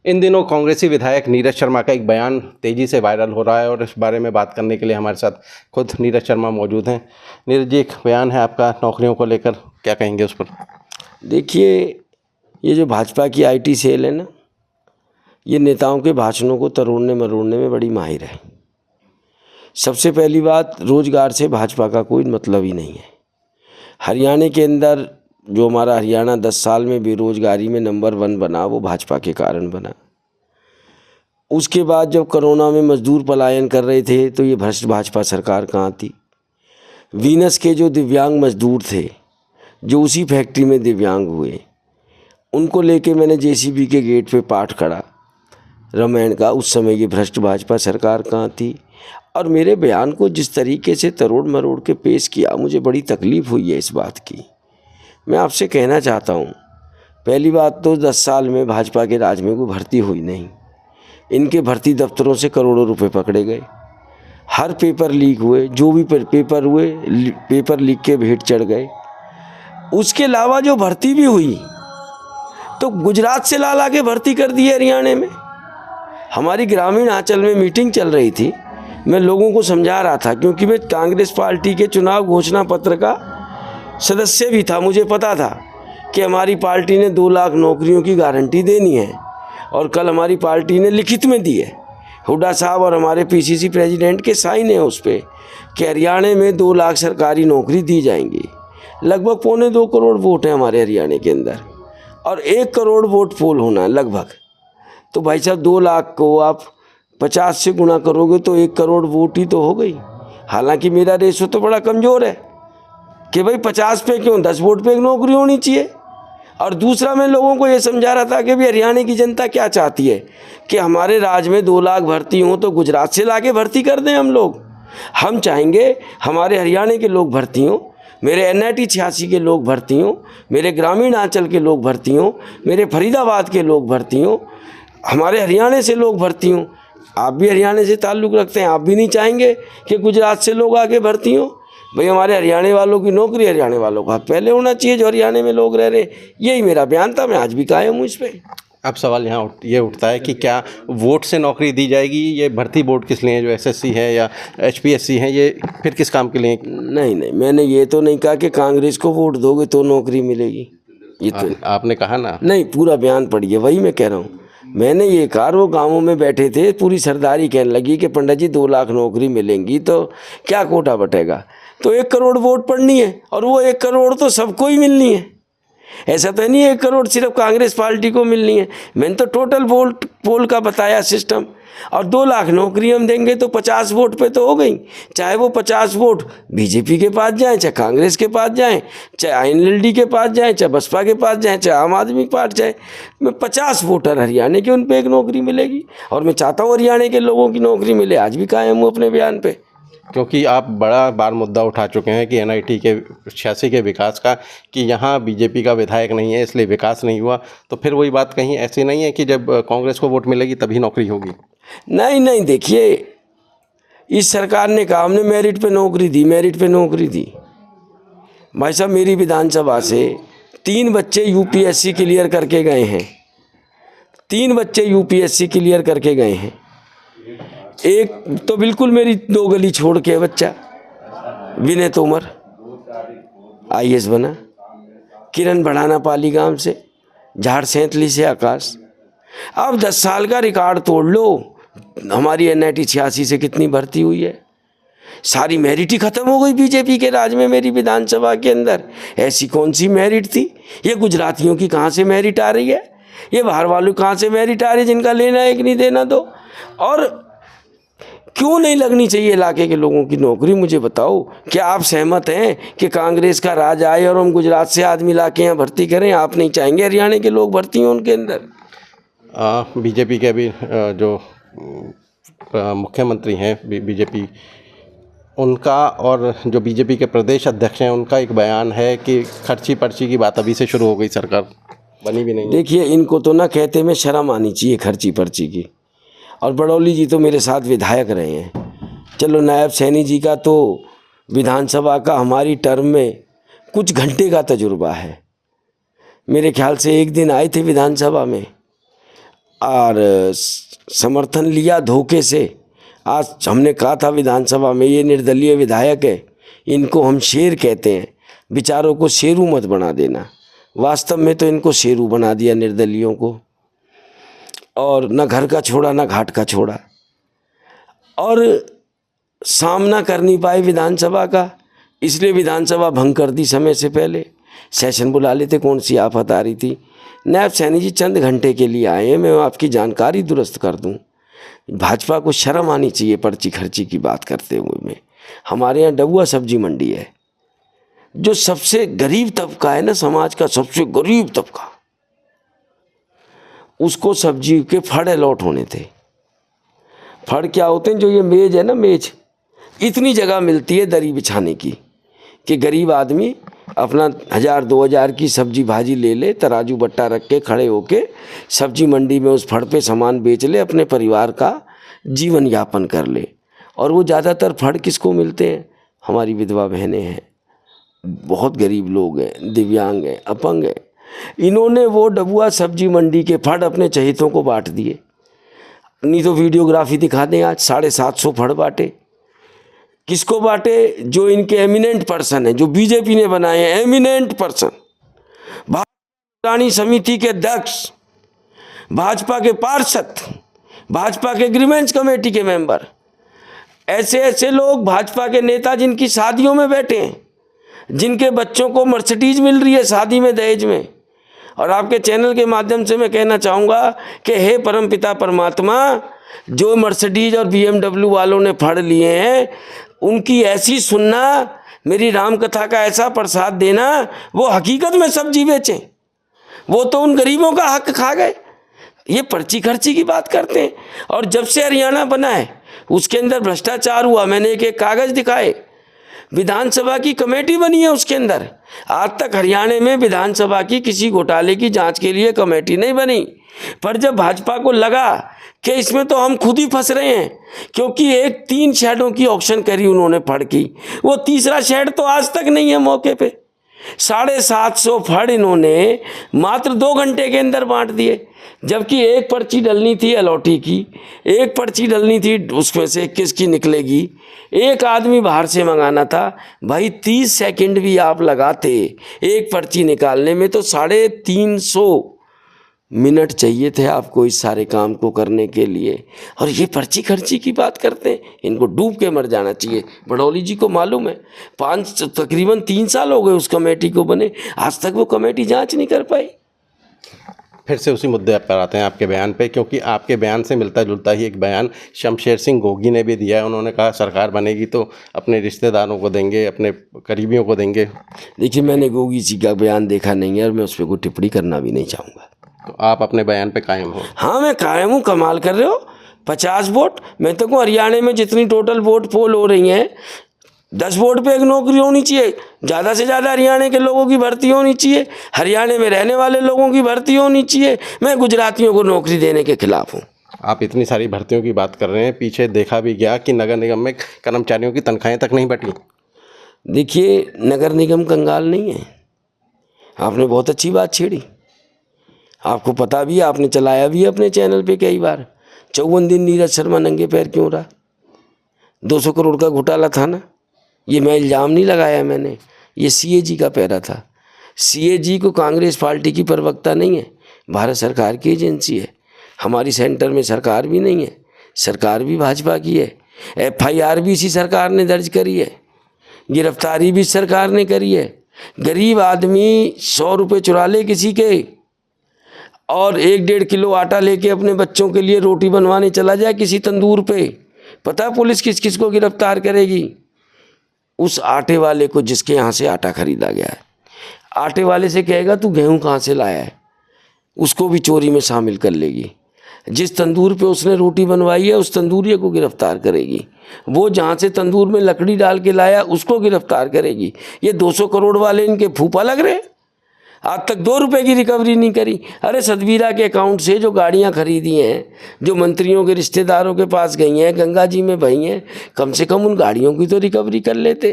इन दिनों कांग्रेसी विधायक नीरज शर्मा का एक बयान तेज़ी से वायरल हो रहा है और इस बारे में बात करने के लिए हमारे साथ खुद नीरज शर्मा मौजूद हैं। नीरज जी, एक बयान है आपका नौकरियों को लेकर, क्या कहेंगे उस पर? देखिए, ये जो भाजपा की आईटी सेल है ना, ये नेताओं के भाषणों को तरोड़ने मरोड़ने में बड़ी माहिर है। सबसे पहली बात, रोजगार से भाजपा का कोई मतलब ही नहीं है। हरियाणा के अंदर जो हमारा हरियाणा 10 साल में बेरोजगारी में नंबर 1 बना, वो भाजपा के कारण बना। उसके बाद जब कोरोना में मजदूर पलायन कर रहे थे तो ये भ्रष्ट भाजपा सरकार कहाँ थी। वीनस के जो दिव्यांग मजदूर थे, जो उसी फैक्ट्री में दिव्यांग हुए, उनको लेके मैंने जेसीबी के गेट पे पाठ खड़ा रामायण का। उस समय ये भ्रष्ट भाजपा सरकार कहाँ थी। और मेरे बयान को जिस तरीके से तरोड़ मरोड़ के पेश किया, मुझे बड़ी तकलीफ़ हुई है इस बात की। मैं आपसे कहना चाहता हूँ, पहली बात तो 10 साल में भाजपा के राज में कोई भर्ती हुई नहीं। इनके भर्ती दफ्तरों से करोड़ों रुपए पकड़े गए। हर पेपर लीक हुए, जो भी पेपर हुए, पेपर लीक के भेंट चढ़ गए। उसके अलावा जो भर्ती भी हुई तो गुजरात से ला के भर्ती कर दी है हरियाणा में। हमारी ग्रामीण आंचल में मीटिंग चल रही थी, मैं लोगों को समझा रहा था, क्योंकि मैं कांग्रेस पार्टी के चुनाव घोषणा पत्र का सदस्य भी था। मुझे पता था कि हमारी पार्टी ने 2 लाख नौकरियों की गारंटी देनी है और कल हमारी पार्टी ने लिखित में दी है। हुड्डा साहब और हमारे पीसीसी प्रेसिडेंट के साइन है उस पर कि हरियाणा में 2 लाख सरकारी नौकरी दी जाएंगी। लगभग 1.25 करोड़ वोट हैं हमारे हरियाणा के अंदर और 1 करोड़ वोट पोल होना है लगभग। तो भाई साहब, 2 लाख को आप 50 से गुणा करोगे तो 1 करोड़ वोट ही तो हो गई। हालांकि मेरा रेशो तो बड़ा कमज़ोर है कि भाई 50 पे क्यों, 10 वोट पे एक नौकरी होनी चाहिए। और दूसरा, मैं लोगों को ये समझा रहा था कि भी हरियाणा की जनता क्या चाहती है कि हमारे राज्य में 2 लाख भर्ती हों तो गुजरात से लाके भर्ती कर दें हम लोग। हम चाहेंगे हमारे हरियाणा के लोग भर्ती हों, मेरे NIT 86 के लोग भर्ती हों, मेरे ग्रामीण आंचल के लोग भर्ती हों, मेरे फरीदाबाद के लोग भर्ती हों, हमारे हरियाणा से लोग भर्ती हों। आप भी हरियाणा से ताल्लुक़ रखते हैं, आप भी नहीं चाहेंगे कि गुजरात से लोग आके भर्ती हों? भाई, हमारे हरियाणा वालों की नौकरी हरियाणा वालों का पहले होना चाहिए जो हरियाणा में लोग रह रहे। यही मेरा बयान था, मैं आज भी कायम हूँ इस पर। अब सवाल यहाँ ये उठता है कि क्या वोट से नौकरी दी जाएगी? ये भर्ती बोर्ड किस लिए है, जो SSC है या HPSC है, ये फिर किस काम के लिए? नहीं, मैंने ये तो नहीं कहा कि कांग्रेस को वोट दोगे तो नौकरी मिलेगी। ये तो आपने कहा ना। नहीं, पूरा बयान पढ़िए, वही मैं कह रहा हूँ। मैंने ये कहा, वो गाँवों में बैठे थे, पूरी सरदारी कहने लगी कि पंडित जी 2 लाख नौकरी मिलेंगी तो क्या कोटा बटेगा। तो 1 करोड़ वोट पड़नी है और वो 1 करोड़ तो सबको ही मिलनी है। ऐसा तो नहीं है 1 करोड़ सिर्फ कांग्रेस पार्टी को मिलनी है। मैंने तो टोटल वोट पोल का बताया सिस्टम। और 2 लाख नौकरी हम देंगे तो 50 वोट पे तो हो गई। चाहे वो 50 वोट बीजेपी के पास जाएं, चाहे कांग्रेस के पास जाएं, चाहे INLD के पास जाएं, चाहे बसपा के पास जाएं, चाहे आम आदमी के पास जाएं, मैं 50 वोटर हरियाणा के, उन पर 1 नौकरी मिलेगी। और मैं चाहता हूँ हरियाणा के लोगों की नौकरी मिले। आज भी कायम हूँ अपने बयान पे, क्योंकि आप बड़ा बार मुद्दा उठा चुके हैं कि NIT के 86 के विकास का, कि यहाँ बीजेपी का विधायक नहीं है इसलिए विकास नहीं हुआ। तो फिर वही बात कहीं ऐसी नहीं है कि जब कांग्रेस को वोट मिलेगी तभी नौकरी होगी? नहीं, देखिए, इस सरकार ने कहा हमने मेरिट पे नौकरी दी, मेरिट पे नौकरी दी। भाई साहब, मेरी विधानसभा से 3 बच्चे UPSC क्लियर करके गए हैं। 3 बच्चे UPSC क्लियर करके गए हैं। एक तो बिल्कुल मेरी 2 गली छोड़ के बच्चा विनय तोमर IAS बना। किरण बढ़ाना पाली गांव से, झाड़ सैंतली से आकाश। अब 10 साल का रिकॉर्ड तोड़ लो, हमारी NIT 86 से कितनी भर्ती हुई है। सारी मेरिट ही खत्म हो गई बीजेपी के राज में। मेरी विधानसभा के अंदर ऐसी कौन सी मेरिट थी? ये गुजरातियों की कहाँ से मेरिट आ रही है? ये बाहर वालों कहाँ से मेरिट आ रही है जिनका लेना है कि नहीं देना दो? और क्यों नहीं लगनी चाहिए इलाके के लोगों की नौकरी? मुझे बताओ, क्या आप सहमत हैं कि कांग्रेस का राज आए और हम गुजरात से आदमी ला के यहाँ भर्ती करें? आप नहीं चाहेंगे हरियाणा के लोग भर्ती हों उनके अंदर? बीजेपी के अभी जो मुख्यमंत्री हैं बीजेपी, उनका और जो बीजेपी के प्रदेश अध्यक्ष हैं, उनका एक बयान है कि खर्ची पर्ची की बात अभी से शुरू हो गई, सरकार बनी भी नहीं। देखिए, इनको तो ना कहते में शर्म आनी चाहिए खर्ची पर्ची की। और बड़ौली जी तो मेरे साथ विधायक रहे हैं। चलो, नायब सैनी जी का तो विधानसभा का हमारी टर्म में कुछ घंटे का तजुर्बा है। मेरे ख्याल से एक दिन आए थे विधानसभा में और समर्थन लिया धोखे से। आज हमने कहा था विधानसभा में, ये निर्दलीय विधायक है, इनको हम शेर कहते हैं, बेचारों को शेरू मत बना देना। वास्तव में तो इनको शेरू बना दिया निर्दलियों को, और न घर का छोड़ा न घाट का छोड़ा, और सामना कर नहीं पाए विधानसभा का, इसलिए विधानसभा भंग कर दी समय से पहले। सेशन बुला लेते, कौन सी आफत आ रही थी। नायब सैनी जी चंद घंटे के लिए आए हैं, मैं आपकी जानकारी दुरुस्त कर दूं। भाजपा को शर्म आनी चाहिए पर्ची खर्ची की बात करते हुए में। हमारे यहाँ डबुआ सब्जी मंडी है, जो सबसे गरीब तबका है ना, समाज का सबसे गरीब तबका, उसको सब्जी के फड़ अलॉट होने थे। फड़ क्या होते हैं? जो ये मेज है ना, मेज, इतनी जगह मिलती है दरी बिछाने की कि गरीब आदमी अपना 1000-2000 की सब्जी भाजी ले ले, तराजू बट्टा रख के खड़े होके सब्जी मंडी में उस फड़ पे सामान बेच ले, अपने परिवार का जीवन यापन कर ले। और वो ज़्यादातर फड़ किसको मिलते हैं? हमारी विधवा बहनें हैं, बहुत गरीब लोग हैं, दिव्यांग हैं, अपंग हैं। इन्होंने वो डबुआ सब्जी मंडी के फड़ अपने चहेतों को बांट दिए। नहीं तो वीडियोग्राफी दिखा दें, आज 750 फड़ बांटे। किसको बांटे? जो इनके एमिनेंट पर्सन हैं, जो बीजेपी ने बनाए हैं एमिनेंट पर्सन, भाजपा समिति के अध्यक्ष, भाजपा के पार्षद, भाजपा के ग्रीवेंस कमेटी के मेंबर, ऐसे ऐसे लोग, भाजपा के नेता जिनकी शादियों में बैठे हैं, जिनके बच्चों को मर्सिडीज मिल रही है शादी में दहेज में। और आपके चैनल के माध्यम से मैं कहना चाहूँगा कि हे परमपिता परमात्मा, जो मर्सिडीज और BMW वालों ने फड़ लिए हैं, उनकी ऐसी सुनना, मेरी राम कथा का ऐसा प्रसाद देना, वो हकीकत में सब्जी बेचें। वो तो उन गरीबों का हक खा गए। ये पर्ची खर्ची की बात करते हैं। और जब से हरियाणा बना है, उसके अंदर भ्रष्टाचार हुआ। मैंने एक कागज़ दिखाए, विधानसभा की कमेटी बनी है उसके अंदर। आज तक हरियाणा में विधानसभा की किसी घोटाले की जांच के लिए कमेटी नहीं बनी। पर जब भाजपा को लगा कि इसमें तो हम खुद ही फंस रहे हैं, क्योंकि 3 शेडों की ऑक्शन करी उन्होंने फड़ की, वो तीसरा शेड तो आज तक नहीं है मौके पे। 750 फड़ इन्होंने मात्र 2 घंटे के अंदर बांट दिए। जबकि एक पर्ची डलनी थी अलॉटी की, एक पर्ची डलनी थी उसमें से 21 की निकलेगी, एक आदमी बाहर से मंगाना था। भाई 30 सेकंड भी आप लगाते एक पर्ची निकालने में, तो 350 मिनट चाहिए थे आपको इस सारे काम को करने के लिए। और ये पर्ची खर्ची की बात करते हैं, इनको डूब के मर जाना चाहिए। बड़ौली जी को मालूम है, तकरीबन 3 साल हो गए उस कमेटी को बने, आज तक वो कमेटी जांच नहीं कर पाई। फिर से उसी मुद्दे पर आते हैं, आपके बयान पे, क्योंकि आपके बयान से मिलता जुलता ही एक बयान शमशेर सिंह गोगी ने भी दिया है। उन्होंने कहा सरकार बनेगी तो अपने रिश्तेदारों को देंगे, अपने करीबियों को देंगे। देखिए, मैंने गोगी जी का बयान देखा नहीं है और मैं उस पर कोई टिप्पणी करना भी नहीं चाहूँगा। तो आप अपने बयान पे कायम हो? हाँ, मैं कायम हूँ। कमाल कर रहे हो, 50 वोट। मैं तो कहूँ हरियाणा में जितनी टोटल वोट पोल हो रही हैं, 10 वोट पे एक नौकरी होनी चाहिए। ज़्यादा से ज़्यादा हरियाणा के लोगों की भर्ती होनी चाहिए, हरियाणा में रहने वाले लोगों की भर्ती होनी चाहिए। मैं गुजरातियों को नौकरी देने के खिलाफ हूँ। आप इतनी सारी भर्तियों की बात कर रहे हैं, पीछे देखा भी गया कि नगर निगम में कर्मचारियों की तनख्वाहें तक नहीं बटी। देखिए, नगर निगम कंगाल नहीं है। आपने बहुत अच्छी बात छेड़ी, आपको पता भी है, आपने चलाया भी है अपने चैनल पे कई बार। 54 दिन नीरज शर्मा नंगे पैर क्यों रहा? 200 करोड़ का घोटाला था ना। ये मैं इल्ज़ाम नहीं लगाया मैंने, ये CAG का पैरा था। CAG को कांग्रेस पार्टी की प्रवक्ता नहीं है, भारत सरकार की एजेंसी है। हमारी सेंटर में सरकार भी नहीं है, सरकार भी भाजपा की है। FIR भी इसी सरकार ने दर्ज करी है, गिरफ्तारी भी सरकार ने करी है। गरीब आदमी 100 रुपये चुरा ले किसी के और 1-1.5 किलो आटा लेके अपने बच्चों के लिए रोटी बनवाने चला जाए किसी तंदूर पे, पता है पुलिस किस किस को गिरफ्तार करेगी? उस आटे वाले को जिसके यहाँ से आटा खरीदा गया है। आटे वाले से कहेगा तू गेहूँ कहाँ से लाया है, उसको भी चोरी में शामिल कर लेगी। जिस तंदूर पे उसने रोटी बनवाई है उस तंदूरिये को गिरफ्तार करेगी। वो जहाँ से तंदूर में लकड़ी डाल के लाया उसको गिरफ्तार करेगी। ये 200 करोड़ वाले इनके फूफा लग रहे, आज तक 2 रुपए की रिकवरी नहीं करी। अरे सतवीरा के अकाउंट से जो गाड़ियां खरीदी हैं, जो मंत्रियों के रिश्तेदारों के पास गई हैं, गंगा जी में बही हैं, कम से कम उन गाड़ियों की तो रिकवरी कर लेते।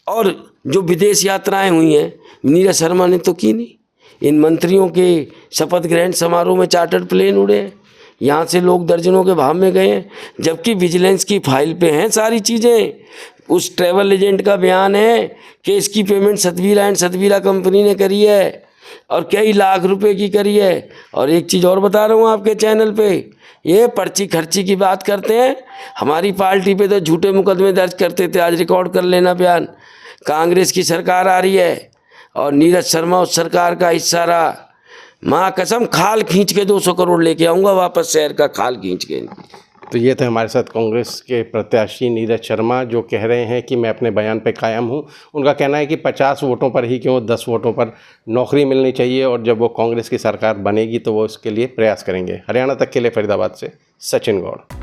और जो विदेश यात्राएं हुई हैं, नीरज शर्मा ने तो की नहीं। इन मंत्रियों के शपथ ग्रहण समारोह में चार्टर्ड प्लेन उड़े हैं, यहाँ से लोग दर्जनों के भाव में गए हैं, जबकि विजिलेंस की फाइल पे हैं सारी चीज़ें। उस ट्रैवल एजेंट का बयान है कि इसकी पेमेंट सतवीरा एंड सतवीरा कंपनी ने करी है और कई लाख रुपए की करी है। और एक चीज़ और बता रहा हूँ आपके चैनल पे, ये पर्ची खर्ची की बात करते हैं। हमारी पार्टी पे तो झूठे मुकदमे दर्ज करते थे, आज रिकॉर्ड कर लेना बयान। कांग्रेस की सरकार आ रही है और नीरज शर्मा उस सरकार का हिस्सा रहा। माँ कसम खाल खींच के 200 करोड़ लेके आऊँगा वापस, शहर का खाल खींच के। तो ये थे हमारे साथ कांग्रेस के प्रत्याशी नीरज शर्मा, जो कह रहे हैं कि मैं अपने बयान पे कायम हूँ। उनका कहना है कि 50 वोटों पर ही क्यों 10 वोटों पर नौकरी मिलनी चाहिए और जब वो कांग्रेस की सरकार बनेगी तो वो इसके लिए प्रयास करेंगे। हरियाणा तक के लिए फरीदाबाद से सचिन गौड़।